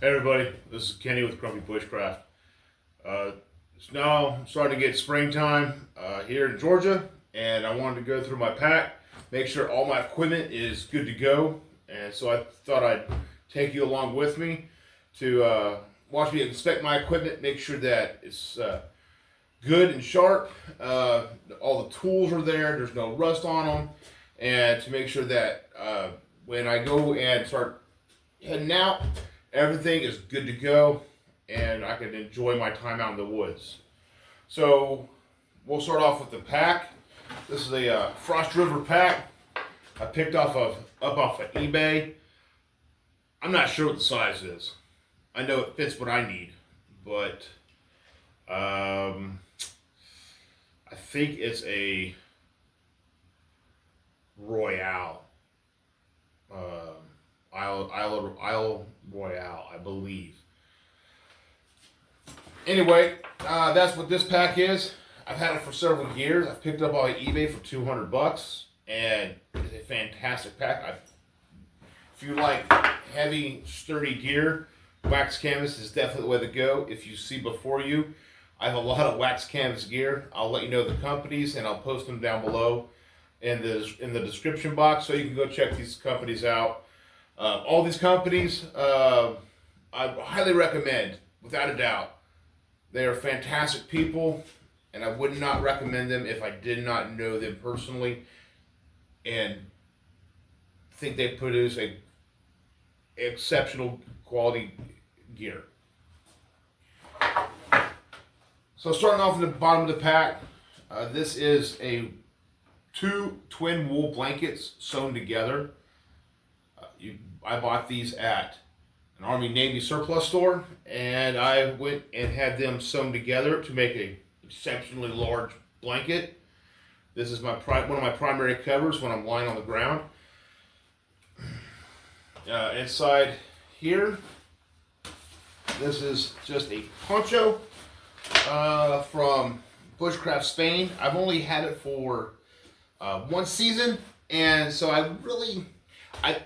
Hey everybody, this is Kenny with PNW Bushcraft. It's now starting to get springtime here in Georgia, and I wanted to go through my pack, make sure all my equipment is good to go, and so I thought I'd take you along with me to watch me inspect my equipment, make sure that it's good and sharp, all the tools are there, there's no rust on them, and to make sure that when I go and start heading out, everything is good to go and I can enjoy my time out in the woods. So we'll start off with the pack. This is a Frost River pack I picked up off of eBay. I'm not sure what the size is. I know it fits what I need, but I think it's a Royale. Isle Royale, I believe. Anyway, that's what this pack is. I've had it for several years. I've picked it up on eBay for $200, and it's a fantastic pack. If you like heavy, sturdy gear, wax canvas is definitely the way to go. If you see before you, I have a lot of wax canvas gear. I'll let you know the companies, and I'll post them down below in the description box, so you can go check these companies out. All these companies, I highly recommend, without a doubt. They are fantastic people, and I would not recommend them if I did not know them personally and think they produce a exceptional quality gear. So starting off in the bottom of the pack, this is two twin wool blankets sewn together. I bought these at an Army Navy surplus store, and I went and had them sewn together to make an exceptionally large blanket. This is one of my primary covers when I'm lying on the ground. Inside here, this is just a poncho from Bushcraft Spain. I've only had it for one season, and so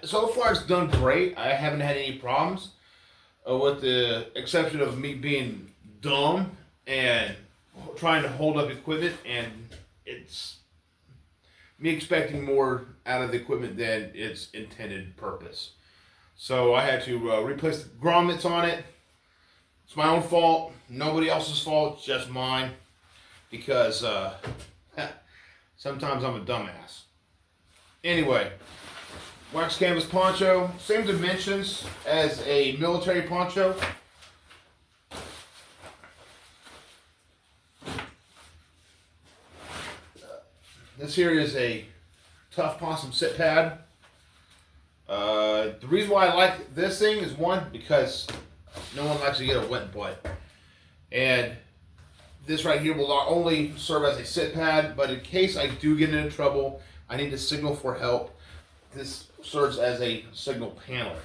so far it's done great. I haven't had any problems, with the exception of me being dumb and trying to hold up equipment, and it's me expecting more out of the equipment than its intended purpose. So I had to replace the grommets on it. It's my own fault, nobody else's fault, it's just mine, because sometimes I'm a dumbass. Anyway, wax canvas poncho, same dimensions as a military poncho. This here is a Tuff Possum sit pad. The reason why I like this thing is, one, because no one likes to get a wet butt. And this right here will not only serve as a sit pad, but in case I do get into trouble, I need to signal for help, this serves as a signal panel.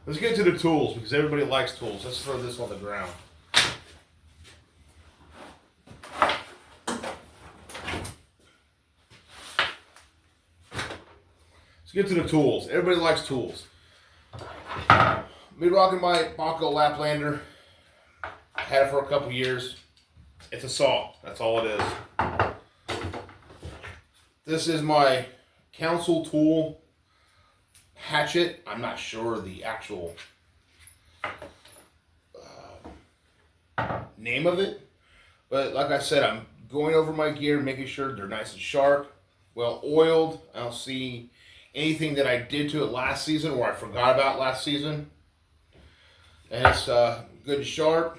Let's get to the tools, because everybody likes tools. Let's throw this on the ground. Let's get to the tools. Everybody likes tools. Me rocking my Poncho Laplander. Had it for a couple years. It's a saw. That's all it is. This is my council tool hatchet. I'm not sure the actual name of it, but like I said, I'm going over my gear, making sure they're nice and sharp, well oiled. I don't see anything that I did to it last season or I forgot about last season. And it's good and sharp.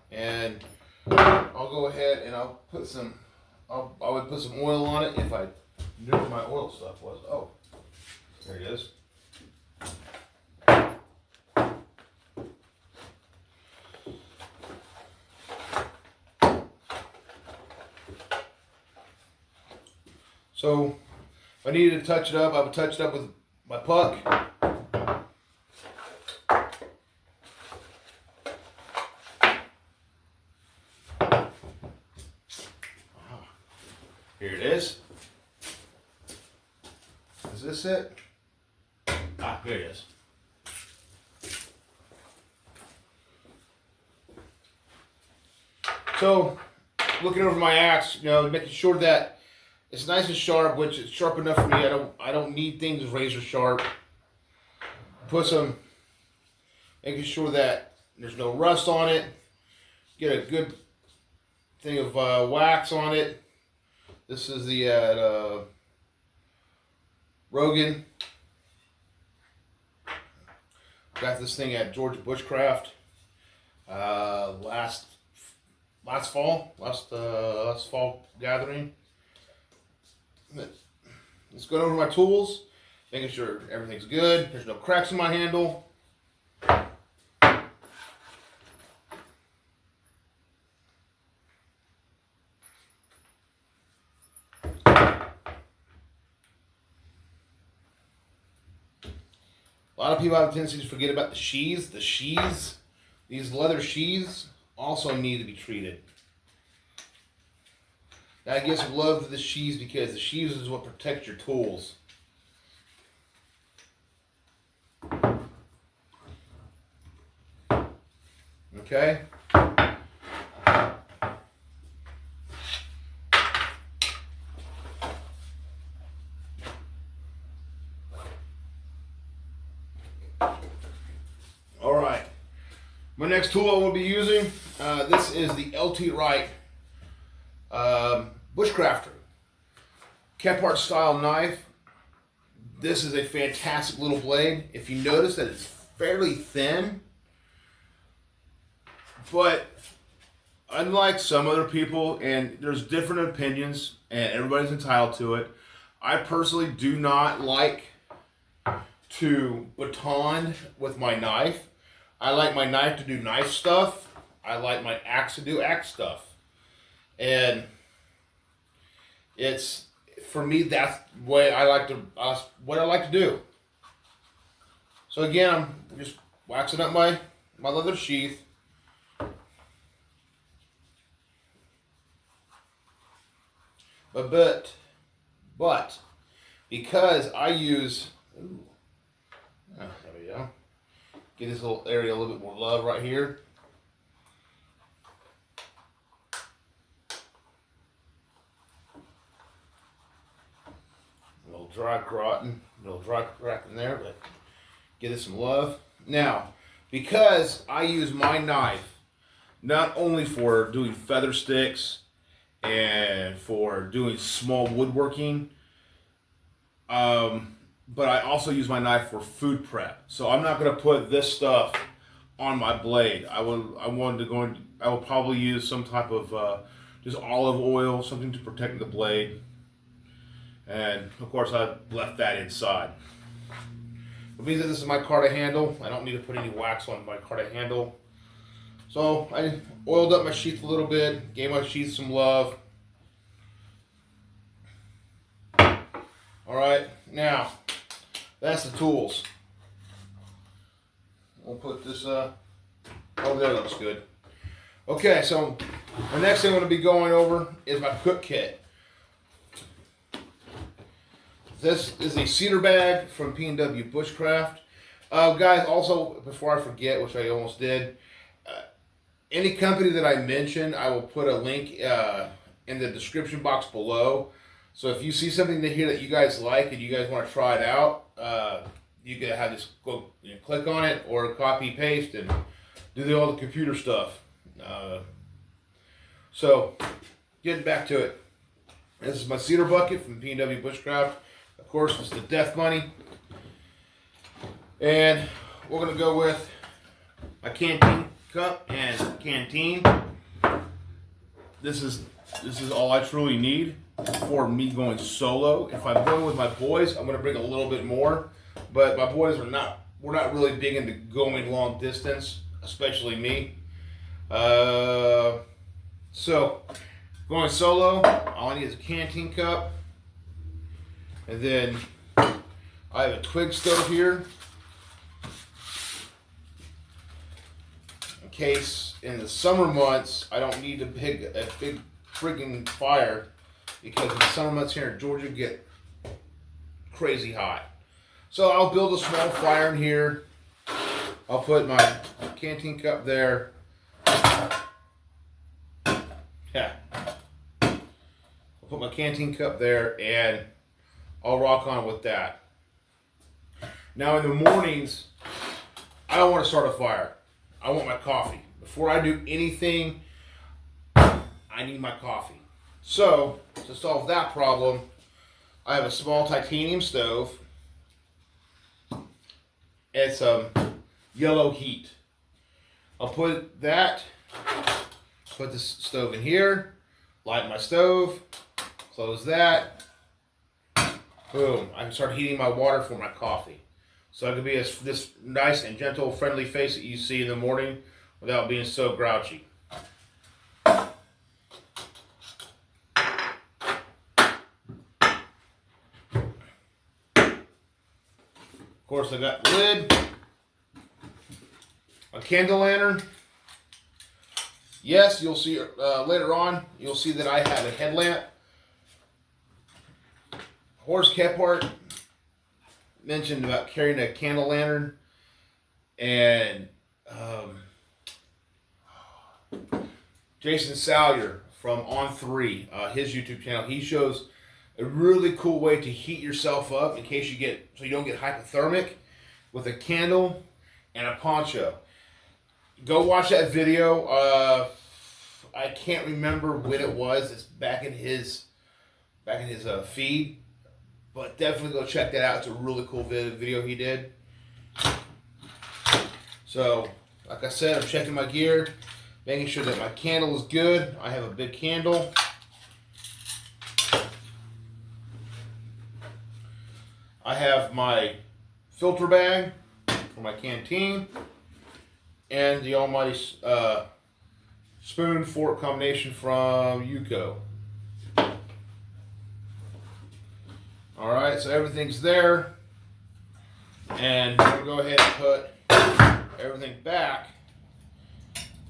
And I'll go ahead and I'll put some, I would put some oil on it if I knew where my oil stuff was. Oh, there it is. So if I needed to touch it up, I would touch it up with my puck. Here it is. this it? Ah, here it is. So, looking over my axe, you know, making sure that it's nice and sharp, which is sharp enough for me. I don't need things razor sharp. Put some, making sure that there's no rust on it. Get a good thing of wax on it. This is the Rogan. Got this thing at Georgia Bushcraft last fall gathering. Let's go over my tools, making sure everything's good. There's no cracks in my handle. A lot of people have a tendency to forget about the sheaths. The sheaths, these leather sheaths, also need to be treated. Now, I give some love to the sheaths because the sheaths is what protects your tools. Okay. All right. My next tool I will be using, this is the LT Wright Bushcrafter Kepart style knife. This is a fantastic little blade. If you notice that it's fairly thin, but unlike some other people, and there's different opinions and everybody's entitled to it, I personally do not like to baton with my knife. I like my knife to do knife stuff. I like my axe to do axe stuff. And it's, for me, that's what I like to do. So again, I'm just waxing up my leather sheath. But because I use, there we go. Get this little area a little bit more love right here. A little dry cracking there, but give it some love. Now, because I use my knife not only for doing feather sticks and for doing small woodworking, but I also use my knife for food prep. So I'm not going to put this stuff on my blade. I will probably use some type of just olive oil, something to protect the blade. And of course I left that inside. It means that this is my Carta handle. I don't need to put any wax on my Carta handle. So I oiled up my sheath a little bit, gave my sheath some love. Alright, now that's the tools. We'll put this oh, there, looks good. Okay, so the next thing I'm going to be going over is my cook kit. This is a cedar bag from PNW Bushcraft. Guys, also, before I forget, which I almost did, any company that I mention, I will put a link in the description box below. So if you see something here that you guys like and you guys want to try it out, you can have this go, click on it or copy paste and do all the computer stuff. So getting back to it, this is my cedar bucket from PNW Bushcraft. Of course, it's the death money, and we're gonna go with my canteen cup and canteen. This is all I truly need for me going solo. If I'm going with my boys, I'm gonna bring a little bit more, but my boys we're not really big into going long distance, especially me. So going solo, all I need is a canteen cup, and then I have a twig stove here in case in the summer months I don't need a big friggin' fire, because in the summer months here in Georgia get crazy hot. So I'll build a small fire in here. I'll put my canteen cup there. Yeah. I'll put my canteen cup there and I'll rock on with that. Now in the mornings, I don't want to start a fire. I want my coffee. Before I do anything, I need my coffee. So, to solve that problem, I have a small titanium stove and some yellow heat. I'll put the stove in here, light my stove, close that, boom. I can start heating my water for my coffee. So I can be this nice and gentle, friendly face that you see in the morning without being so grouchy. Of course, I got the lid, a candle lantern. Yes, you'll see later on, you'll see that I have a headlamp. Horace Kephart mentioned about carrying a candle lantern, and Jason Salyer from On3, his YouTube channel, he shows a really cool way to heat yourself up in case so you don't get hypothermic, with a candle and a poncho. Go watch that video. I can't remember when it was. It's back in his feed. But definitely go check that out. It's a really cool video he did. So, like I said, I'm checking my gear, making sure that my candle is good. I have a big candle. I have my filter bag for my canteen and the almighty spoon fork combination from Yuko. Alright, so everything's there, and I'm going to go ahead and put everything back,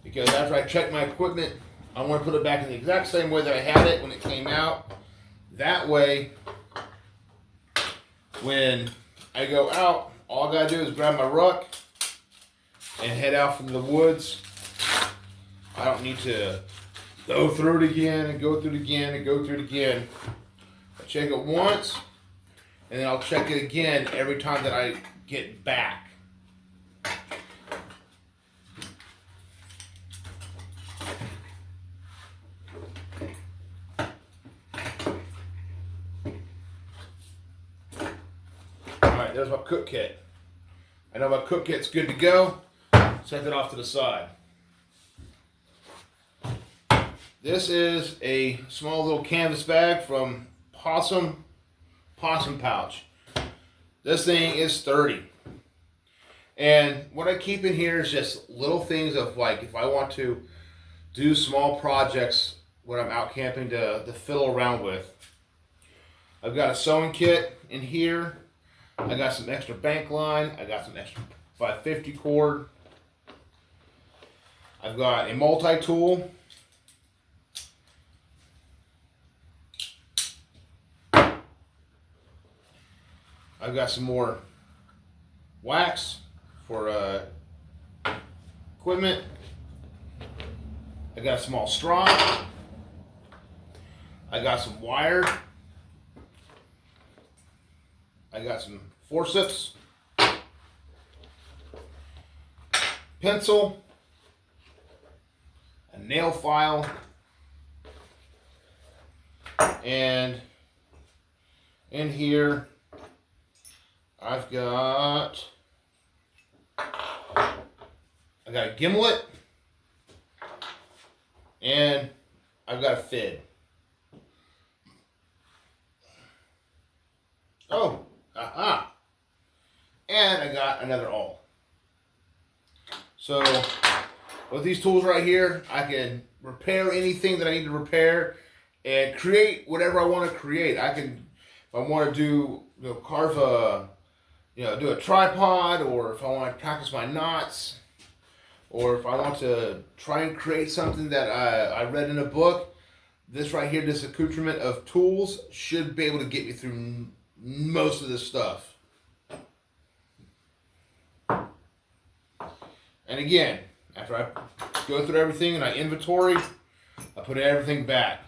because after I check my equipment, I want to put it back in the exact same way that I had it when it came out. That way, when I go out, all I got to do is grab my ruck and head out from the woods. I don't need to go through it again and go through it again and go through it again. I check it once, and then I'll check it again every time that I get back. Alright, there's my cook kit. I know my cook kit's good to go. Set it off to the side. This is a small little canvas bag from Possum Pouch. This thing is sturdy. And what I keep in here is just little things of, like, if I want to do small projects when I'm out camping to fiddle around with. I've got a sewing kit in here. I got some extra bank line. I got some extra 550 cord. I've got a multi-tool. I've got some more wax for equipment. I got a small straw. I got some wire. I got some forceps, pencil, a nail file, and in here I got a gimlet, and I've got a fid. Oh, aha! And I got another awl. So with these tools right here, I can repair anything that I need to repair and create whatever I want to create. I can, if I want to do, carve a, do a tripod, or if I want to practice my knots, or if I want to try and create something that I read in a book, this right here, this accoutrement of tools should be able to get me through most of this stuff. And again, after I go through everything and I inventory, I put everything back.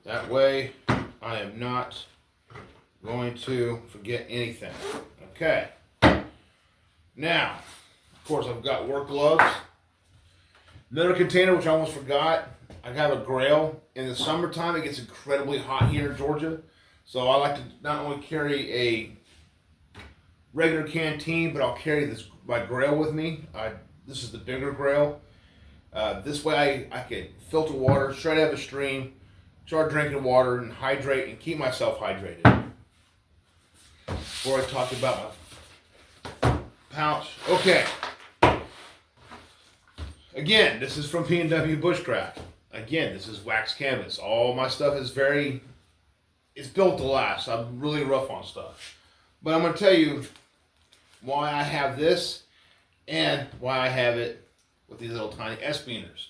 That way, I am not going to forget anything. Okay. Now, of course, I've got work gloves. Another container, which I almost forgot. I have a grill. In the summertime, it gets incredibly hot here in Georgia. So I like to not only carry a regular canteen, but I'll carry my grill with me. This is the bigger grill. This way I can filter water straight out of a stream, start drinking water and hydrate and keep myself hydrated. Before I talk about my pouch. Okay. Again, this is from PNW Bushcraft. Again, this is wax canvas. All my stuff is it's built to last. I'm really rough on stuff. But I'm going to tell you why I have this and why I have it with these little tiny S-beaners.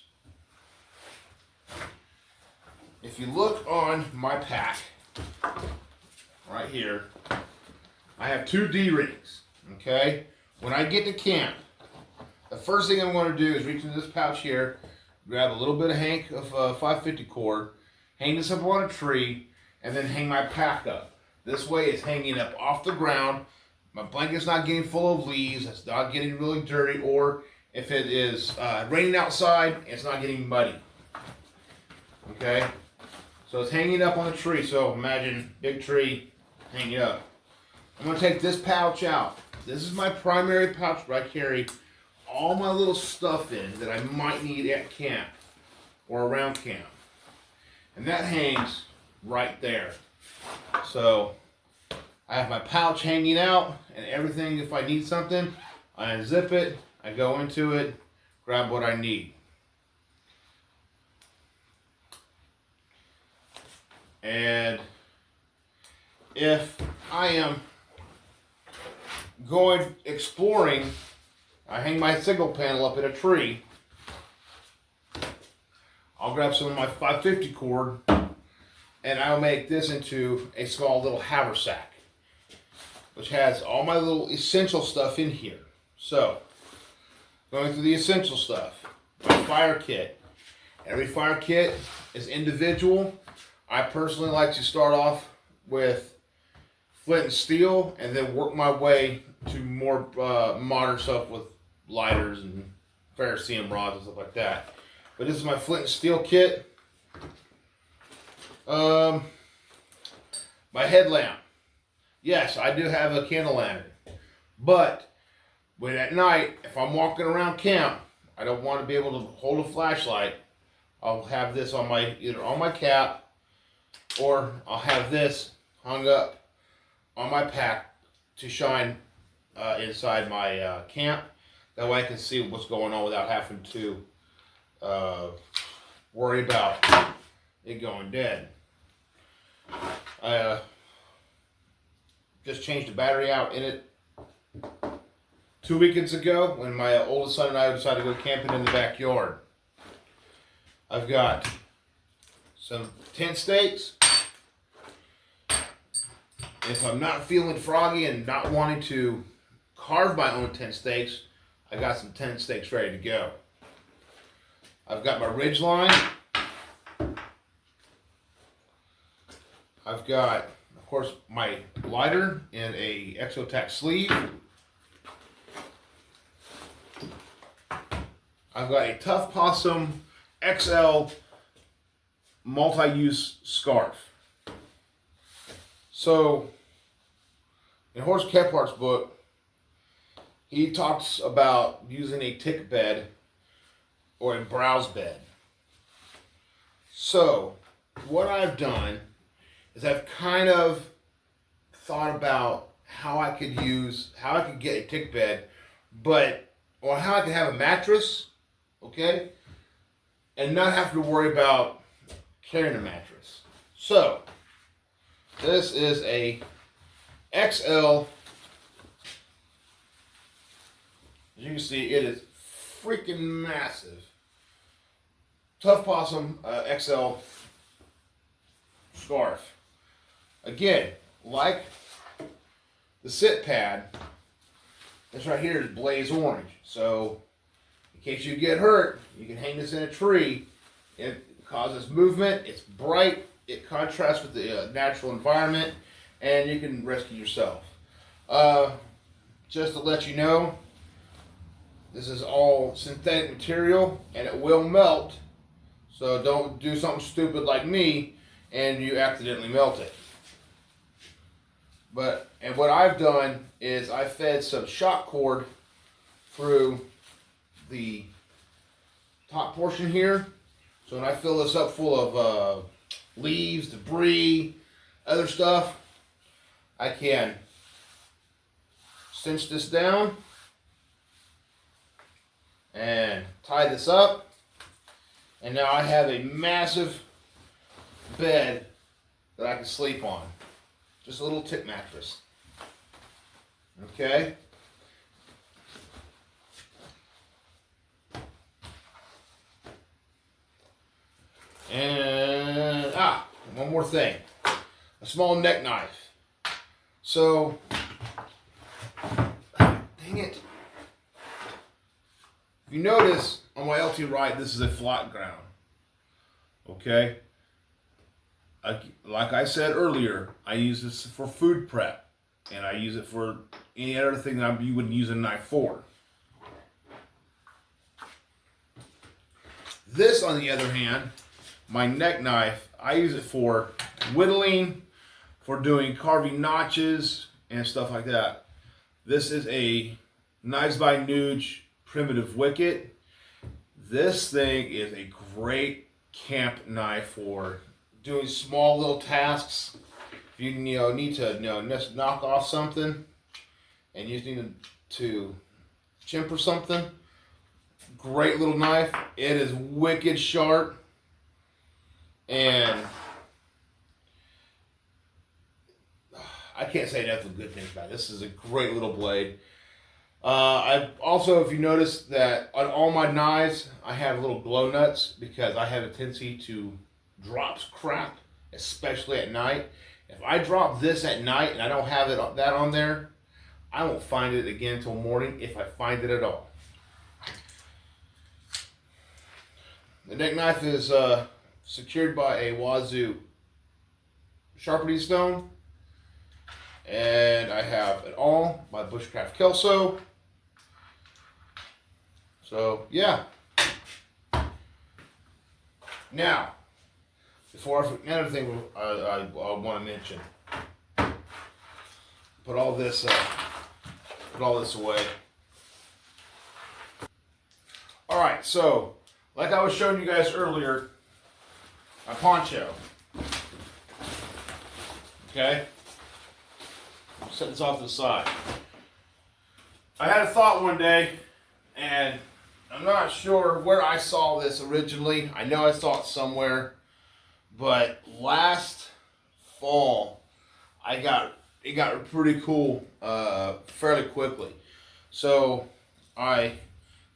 If you look on my pack, right here, I have 2 D-rings, okay? When I get to camp, the first thing I'm going to do is reach into this pouch here, grab a little bit of hank of 550 cord, hang this up on a tree, and then hang my pack up. This way it's hanging up off the ground. My blanket's not getting full of leaves, it's not getting really dirty, or if it is raining outside, it's not getting muddy. Okay? So it's hanging up on the tree, so imagine big tree hanging up. I'm going to take this pouch out. This is my primary pouch where I carry all my little stuff in that I might need at camp or around camp. And that hangs right there. So I have my pouch hanging out and everything. If I need something, I unzip it, I go into it, grab what I need. And if I am going exploring, I hang my signal panel up in a tree. I'll grab some of my 550 cord and I'll make this into a small little haversack, which has all my little essential stuff in here. So, going through the essential stuff, my fire kit. Every fire kit is individual. I personally like to start off with flint and steel and then work my way to more modern stuff with lighters and ferrocerium rods and stuff like that. But this is my flint and steel kit. My headlamp. Yes, I do have a candle lantern. But when at night, if I'm walking around camp, I don't want to be able to hold a flashlight. I'll have this on either on my cap, or I'll have this hung up on my pack to shine inside my camp. That way I can see what's going on without having to worry about it going dead. I just changed the battery out in it 2 weekends ago when my oldest son and I decided to go camping in the backyard. I've got some tent stakes. If I'm not feeling froggy and not wanting to carve my own tent stakes, I got some tent stakes ready to go. I've got my ridge line. I've got, of course, my lighter in a Exotac sleeve. I've got a Tuff Possum XL multi-use scarf. So, in Horace Kephart's book, he talks about using a tick bed or a browse bed. So, what I've done is I've kind of thought about how I could get a tick bed, or how I could have a mattress, okay, and not have to worry about carrying a mattress. So, this is a XL. As you can see, it is freaking massive. Tuff Possum XL scarf. Again, like the sit pad, this right here is blaze orange. So, in case you get hurt, you can hang this in a tree. It causes movement. It's bright. It contrasts with the natural environment, and you can rescue yourself. Just to let you know, this is all synthetic material, and it will melt. So don't do something stupid like me, and you accidentally melt it. And what I've done is I fed some shock cord through the top portion here. So when I fill this up full of leaves, debris, other stuff, I can cinch this down and tie this up. And now I have a massive bed that I can sleep on. Just a little tip mattress. Okay? And, one more thing. A small neck knife. So, dang it. If you notice, on my LT Wright, this is a flat ground. Okay? Like I said earlier, I use this for food prep. And I use it for any other thing that you would use a knife for. This, on the other hand, my neck knife, I use it for whittling, for doing carving notches and stuff like that. This is a Knives by Nuge primitive wicket. This thing is a great camp knife for doing small little tasks. If you need to just knock off something and you need to chimp or something, great little knife. It is wicked sharp. And I can't say enough of good things about it. This is a great little blade. I've also, if you notice that on all my knives, I have little glow nuts because I have a tendency to drop crap, especially at night. If I drop this at night and I don't have that on there, I won't find it again until morning, if I find it at all. The neck knife is secured by a Wazoo sharpening stone. And I have it all by Bushcraft Kelso. So, yeah. Now, another thing I want to mention. Put all this away. All right, so like I was showing you guys earlier, my poncho. Okay, set this off to the side. I had a thought one day, and I'm not sure where I saw this originally. I know I saw it somewhere. But last fall, it got pretty cool fairly quickly. So I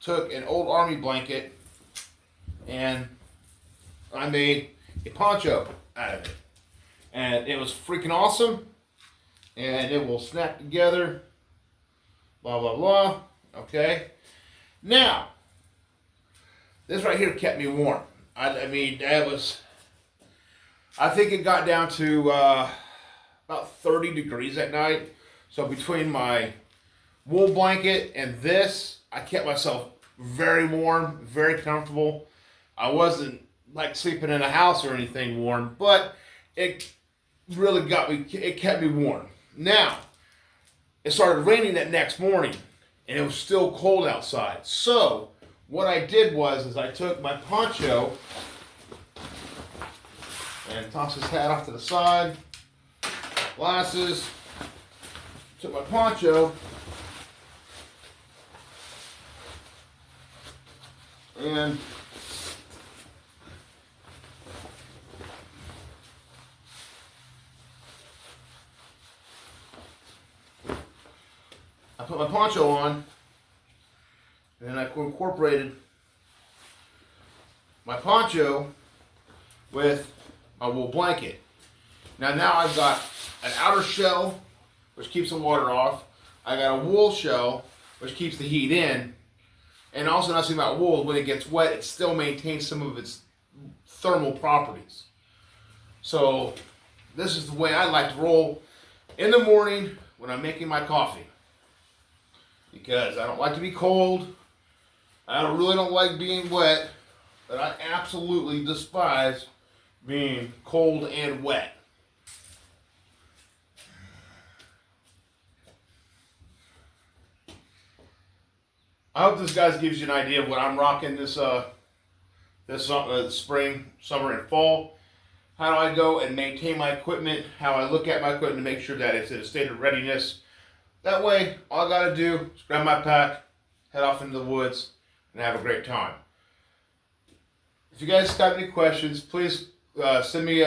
took an old army blanket and I made a poncho out of it. And it was freaking awesome. And it will snap together. Blah, blah, blah. Okay. Now, this right here kept me warm. I mean, I think it got down to about 30 degrees at night. So between my wool blanket and this, I kept myself very warm, very comfortable. I wasn't like sleeping in a house or anything warm, but it really it kept me warm. Now, it started raining that next morning and it was still cold outside. So what I did was I took my poncho and tossed his hat off to the side, glasses, took my poncho, and put my poncho on, and then I incorporated my poncho with my wool blanket. Now I've got an outer shell, which keeps the water off. I got a wool shell, which keeps the heat in. And also, the nice thing about wool, when it gets wet, it still maintains some of its thermal properties. So this is the way I like to roll in the morning when I'm making my coffee. Because I don't like to be cold. I really don't like being wet. But I absolutely despise being cold and wet. I hope this, guys, gives you an idea of what I'm rocking this spring, summer, and fall. How do I go and maintain my equipment? How I look at my equipment to make sure that it's in a state of readiness. That way, all I got to do is grab my pack, head off into the woods, and have a great time. If you guys got any questions, please leave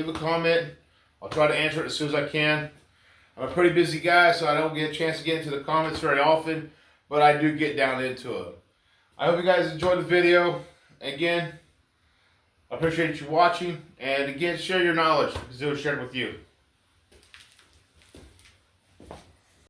a comment. I'll try to answer it as soon as I can. I'm a pretty busy guy, so I don't get a chance to get into the comments very often, but I do get down into it. I hope you guys enjoyed the video. Again, I appreciate you watching, and again, share your knowledge because it was shared with you.